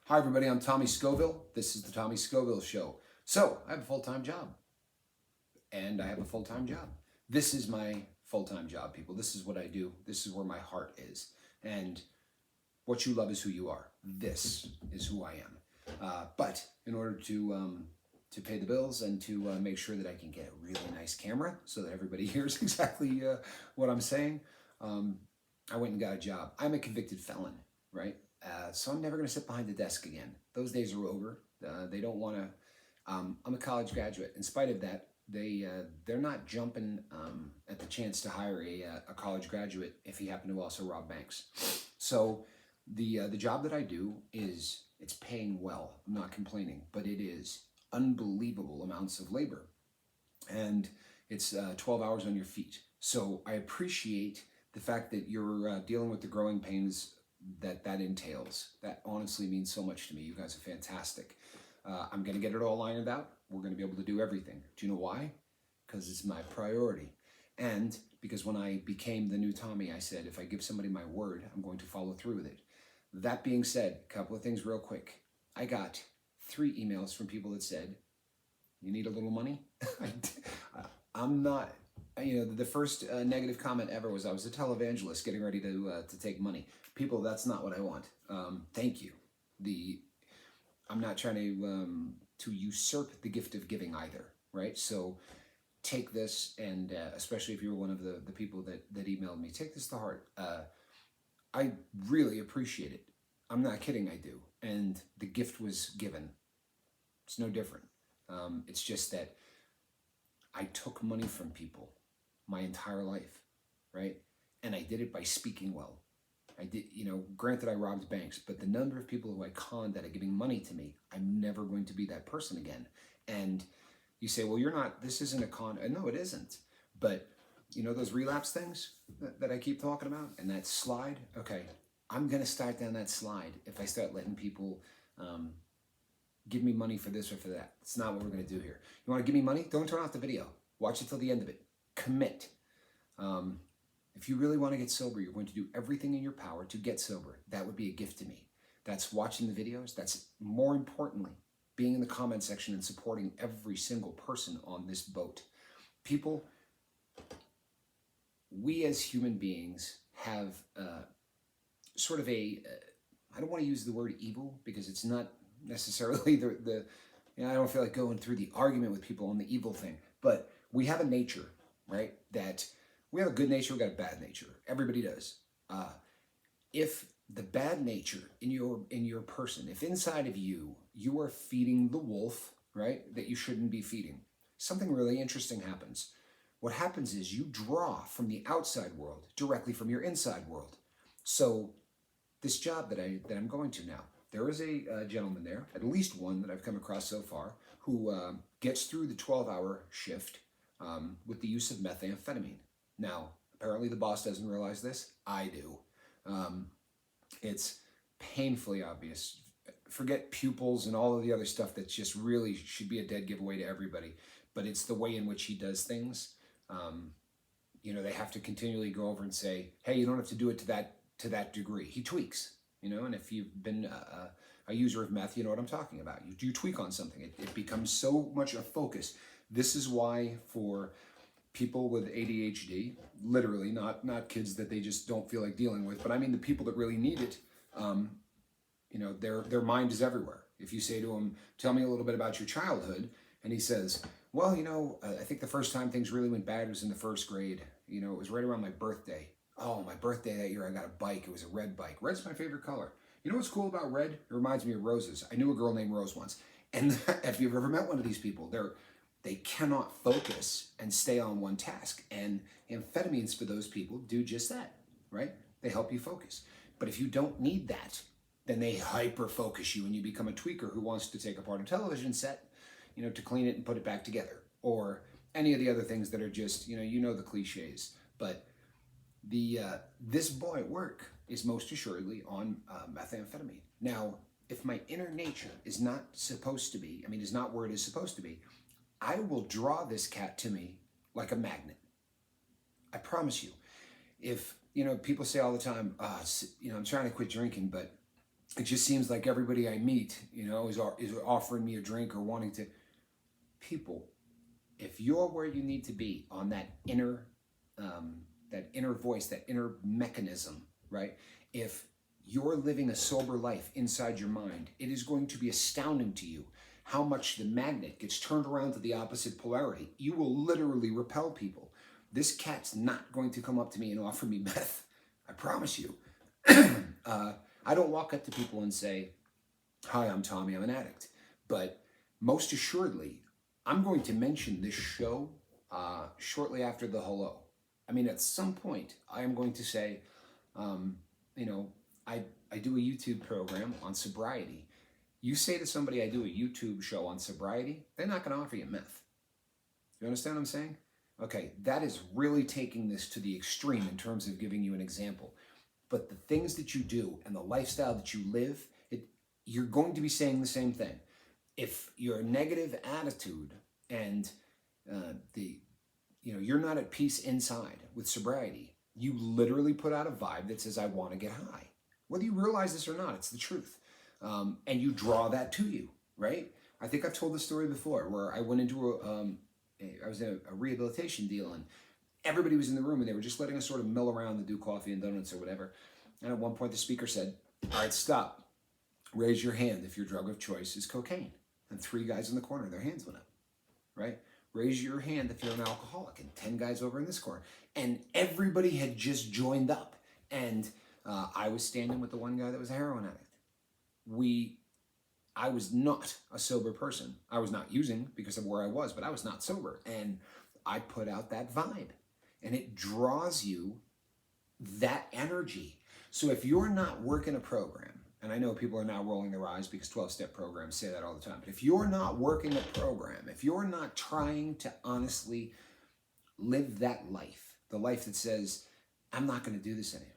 Hi, everybody. I'm Tommy Scoville. This is the Tommy Scoville Show. So, I have a full-time job, and I have a full-time job. This is my full-time job, people. This is what I do. This is where my heart is. And what you love is who you are. This is who I am. But in order to pay the bills and to make sure that I can get a really nice camera so that everybody hears exactly what I'm saying, I went and got a job. I'm a convicted felon, right? So I'm never going to sit behind the desk again. Those days are over. They don't want to. I'm a college graduate. In spite of that, they're not jumping at the chance to hire a college graduate if he happened to also rob banks. So the job that I do it's paying well. I'm not complaining, but it is unbelievable amounts of labor, and it's 12 hours on your feet. So I appreciate the fact that you're dealing with the growing pains that entails. That honestly means so much to me. You guys are fantastic. I'm going to get it all ironed out. We're going to be able to do everything. Do you know why? Because it's my priority. And because when I became the new Tommy, I said, if I give somebody my word, I'm going to follow through with it. That being said, a couple of things real quick. I got 3 emails from people that said, you need a little money? I'm not, the first negative comment ever was I was a televangelist getting ready to take money. People, that's not what I want. Thank you. I'm not trying to usurp the gift of giving either, right? So take this, and especially if you were one of the people that emailed me, take this to heart. I really appreciate it. I'm not kidding, I do. And the gift was given. It's no different. It's just that I took money from people my entire life, right? And I did it by speaking well. I did, granted I robbed banks, but the number of people who I conned that are giving money to me, I'm never going to be that person again. And you say, well, this isn't a con. No, it isn't. But those relapse things that I keep talking about and that slide? Okay, I'm going to start down that slide if I start letting people give me money for this or for that. It's not what we're going to do here. You want to give me money? Don't turn off the video. Watch it till the end of it. Commit. If you really want to get sober, you're going to do everything in your power to get sober. That would be a gift to me. That's watching the videos. That's, more importantly, being in the comment section and supporting every single person on this boat. People, we as human beings have sort of I don't want to use the word evil because it's not necessarily I don't feel like going through the argument with people on the evil thing, but we have a nature, right? That we have a good nature, we got a bad nature. Everybody does. If the bad nature in your person, if inside of you are feeding the wolf, right, that you shouldn't be feeding, something really interesting happens. What happens is you draw from the outside world directly from your inside world. So this job that I'm going to now, there is a gentleman there, at least one that I've come across so far, who gets through the 12-hour shift with the use of methamphetamine. Now, apparently the boss doesn't realize this. I do. It's painfully obvious. Forget pupils and all of the other stuff that just really should be a dead giveaway to everybody. But it's the way in which he does things. They have to continually go over and say, hey, you don't have to do it to that degree. He tweaks, and if you've been a user of meth, you know what I'm talking about. You tweak on something. It becomes so much a focus. This is why for people with ADHD, literally, not kids that they just don't feel like dealing with, but I mean the people that really need it, their mind is everywhere. If you say to them, tell me a little bit about your childhood, and he says, well, I think the first time things really went bad was in the 1st grade. It was right around my birthday. Oh, my birthday that year, I got a bike. It was a red bike. Red's my favorite color. You know what's cool about red? It reminds me of roses. I knew a girl named Rose once. And if you've ever met one of these people, they cannot focus and stay on one task. And amphetamines for those people do just that, right? They help you focus. But if you don't need that, then they hyper-focus you and you become a tweaker who wants to take apart a television set, to clean it and put it back together. Or any of the other things that are just, the cliches. But this boy at work is most assuredly on methamphetamine. Now, if my inner nature is not where it is supposed to be, I will draw this cat to me like a magnet. I promise you. If, people say all the time, I'm trying to quit drinking, but it just seems like everybody I meet, is offering me a drink or wanting to. People, if you're where you need to be on that inner voice, that inner mechanism, right? If you're living a sober life inside your mind, it is going to be astounding to you how much the magnet gets turned around to the opposite polarity. You will literally repel people. This cat's not going to come up to me and offer me meth. I promise you. I don't walk up to people and say, "Hi, I'm Tommy, I'm an addict." But most assuredly, I'm going to mention this show shortly after the hello. I mean, at some point, I am going to say, I do a YouTube program on sobriety. You say to somebody, I do a YouTube show on sobriety, they're not going to offer you meth. You understand what I'm saying? Okay, that is really taking this to the extreme in terms of giving you an example. But the things that you do and the lifestyle that you live, you're going to be saying the same thing. If your negative attitude and you're not at peace inside with sobriety, you literally put out a vibe that says, I want to get high. Whether you realize this or not, it's the truth. And you draw that to you, right? I think I've told this story before where I went into I was in a rehabilitation deal, and everybody was in the room and they were just letting us sort of mill around and do coffee and donuts or whatever. And at one point the speaker said, all right, stop. Raise your hand if your drug of choice is cocaine. And 3 guys in the corner, their hands went up, right? Raise your hand if you're an alcoholic, and 10 guys over in this corner. And everybody had just joined up. And I was standing with the one guy that was a heroin addict. I was not a sober person. I was not using because of where I was, but I was not sober. And I put out that vibe. And it draws you that energy. So if you're not working a program, and I know people are now rolling their eyes because 12-step programs say that all the time, but if you're not working a program, if you're not trying to honestly live that life, the life that says, I'm not going to do this anymore,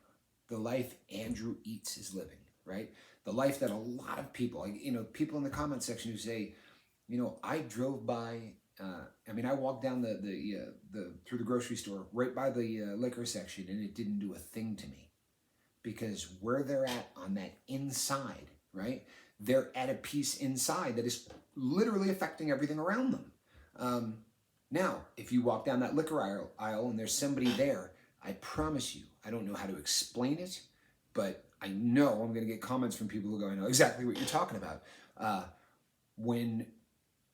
the life Andrew Eats is living, right? The life that a lot of people, people in the comment section who say, I drove by, I walked down through the grocery store right by the liquor section, and it didn't do a thing to me. Because where they're at on that inside, right? They're at a peace inside that is literally affecting everything around them. Now, if you walk down that liquor aisle and there's somebody there, I promise you, I don't know how to explain it, but I know I'm going to get comments from people who go, I know exactly what you're talking about. When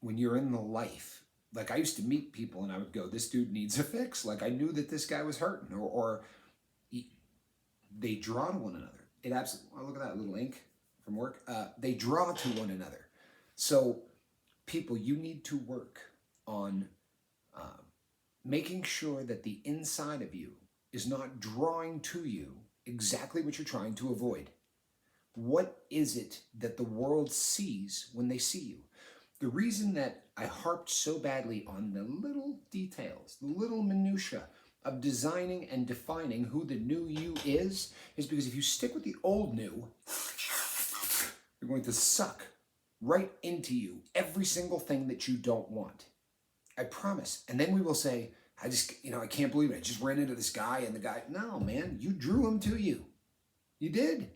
you're in the life, like I used to meet people and I would go, this dude needs a fix. Like I knew that this guy was hurting, or they draw to one another. It absolutely, look at that little ink from work. They draw to one another. So people, you need to work on making sure that the inside of you is not drawing to you exactly what you're trying to avoid. What is it that the world sees when they see you? The reason that I harped so badly on the little details, the little minutia of designing and defining who the new you is because if you stick with the old new, you're going to suck right into you every single thing that you don't want. I promise. And then we will say, I can't believe it. I just ran into this guy, and the guy, no, man, you drew him to you. You did.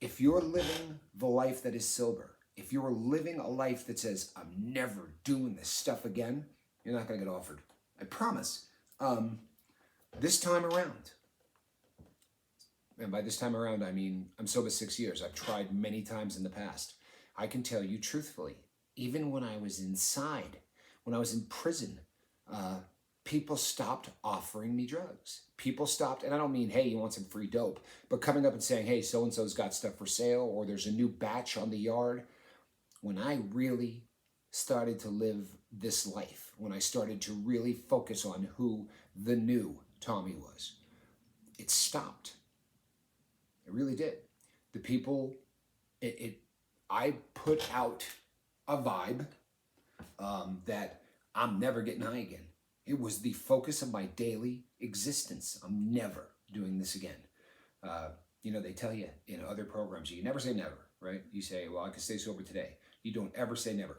If you're living the life that is sober, if you're living a life that says, I'm never doing this stuff again, you're not going to get offered. I promise. This time around, and by this time around, I mean, I'm sober 6 years. I've tried many times in the past. I can tell you truthfully, even when I was inside, when I was in prison, people stopped offering me drugs. People stopped, and I don't mean, hey, you want some free dope, but coming up and saying, hey, so-and-so's got stuff for sale, or there's a new batch on the yard. When I really started to live this life, when I started to really focus on who the new Tommy was, it stopped. It really did. The people, I put out a vibe that I'm never getting high again. It was the focus of my daily existence. I'm never doing this again. They tell you in other programs, you never say never, right? You say, well, I can stay sober today. You don't ever say never.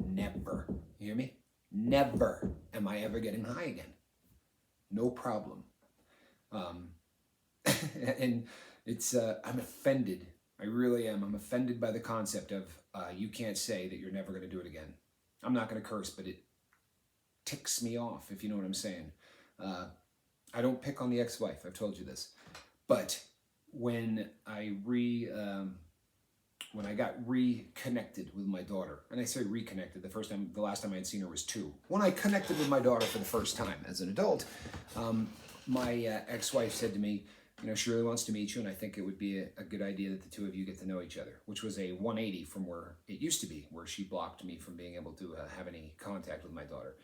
Never. You hear me? Never am I ever getting high again. No problem. And it's, I'm offended. I really am. I'm offended by the concept of you can't say that you're never going to do it again. I'm not going to curse, but it ticks me off, if you know what I'm saying. I don't pick on the ex-wife. I've told you this. But when I got reconnected with my daughter, and I say reconnected, the last time I had seen her was 2. When I connected with my daughter for the first time as an adult, my ex-wife said to me, she really wants to meet you, and I think it would be a good idea that the two of you get to know each other, which was a 180 from where it used to be, where she blocked me from being able to have any contact with my daughter.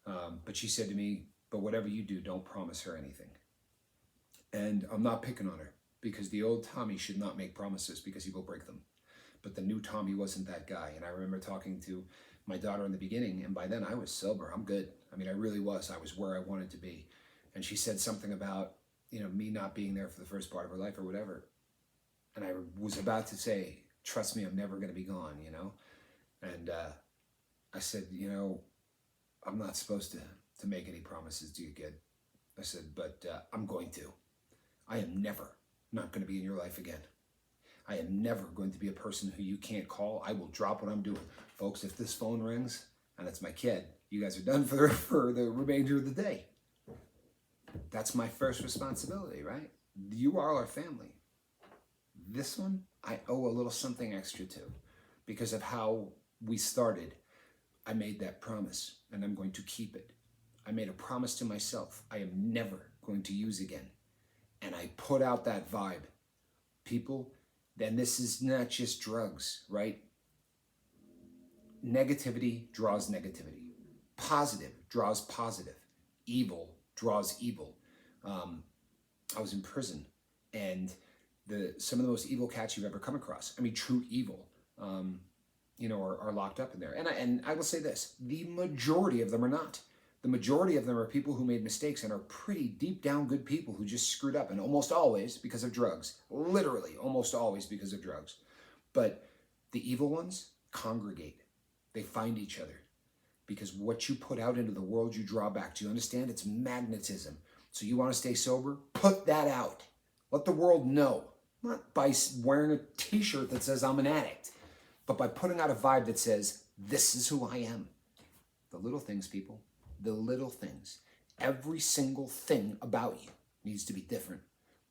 But she said to me, but whatever you do, don't promise her anything. And I'm not picking on her, because the old Tommy should not make promises because he will break them. But the new Tommy wasn't that guy. And I remember talking to my daughter in the beginning, and by then I was sober. I'm good. I mean, I really was. I was where I wanted to be. And she said something about, me not being there for the first part of her life or whatever. And I was about to say, trust me, I'm never going to be gone, And I said, I'm not supposed to make any promises to you, kid. I said, but I'm going to. I am never not going to be in your life again. I am never going to be a person who you can't call. I will drop what I'm doing. Folks, if this phone rings and it's my kid, you guys are done for the remainder of the day. That's my first responsibility, right? You are our family. This one, I owe a little something extra to, because of how we started. I made that promise, and I'm going to keep it. I made a promise to myself I am never going to use again. And I put out that vibe. People, then this is not just drugs, right? Negativity draws negativity. Positive draws positive. Evil draws evil. I was in prison, and some of the most evil cats you've ever come across, I mean, true evil, are locked up in there. And I will say this, the majority of them are not. The majority of them are people who made mistakes and are pretty deep down good people who just screwed up, and almost always because of drugs. Literally, almost always because of drugs. But the evil ones congregate. They find each other. Because what you put out into the world, you draw back. Do you understand? It's magnetism. So you want to stay sober? Put that out. Let the world know. Not by wearing a t-shirt that says I'm an addict, but by putting out a vibe that says, this is who I am. The little things, people. The little things. Every single thing about you needs to be different.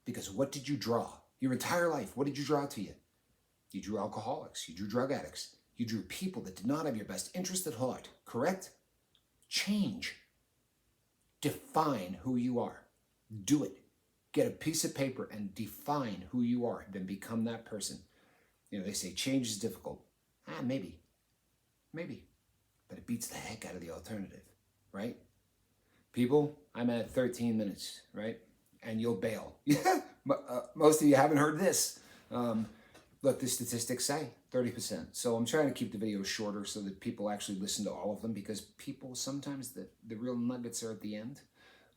Because what did you draw? Your entire life, what did you draw to you? You drew alcoholics. You drew drug addicts. You drew people that did not have your best interest at heart, correct? Change. Define who you are. Do it. Get a piece of paper and define who you are. Then become that person. They say change is difficult. Maybe. But it beats the heck out of the alternative, right? People, I'm at 13 minutes, right? And you'll bail. Most of you haven't heard this. Look, the statistics say 30%. So I'm trying to keep the videos shorter so that people actually listen to all of them, because people, sometimes the real nuggets are at the end.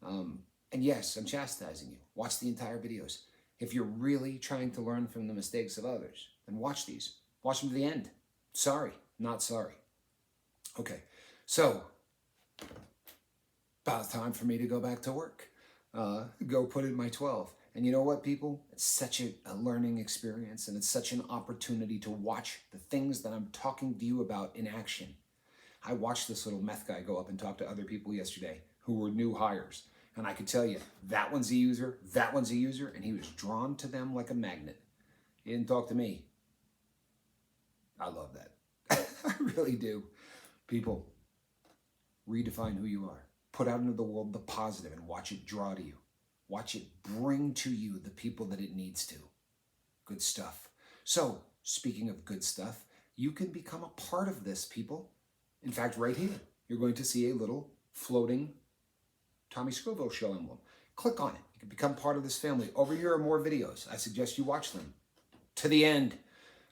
And yes, I'm chastising you. Watch the entire videos. If you're really trying to learn from the mistakes of others, then watch these. Watch them to the end. Sorry, not sorry. Okay, so about time for me to go back to work. Go put in my 12. And you know what, people? It's such a learning experience, and it's such an opportunity to watch the things that I'm talking to you about in action. I watched this little meth guy go up and talk to other people yesterday who were new hires. And I could tell you, that one's a user, and he was drawn to them like a magnet. He didn't talk to me. I love that. I really do. People, redefine who you are. Put out into the world the positive and watch it draw to you. Watch it bring to you the people that it needs to. Good stuff. So, speaking of good stuff, you can become a part of this, people. In fact, right here, you're going to see a little floating Tommy Scoville show emblem. Click on it. You can become part of this family. Over here are more videos. I suggest you watch them to the end.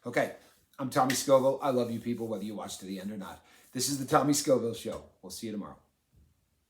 Okay, I'm Tommy Scoville. I love you people, whether you watch to the end or not. This is the Tommy Scoville Show. We'll see you tomorrow.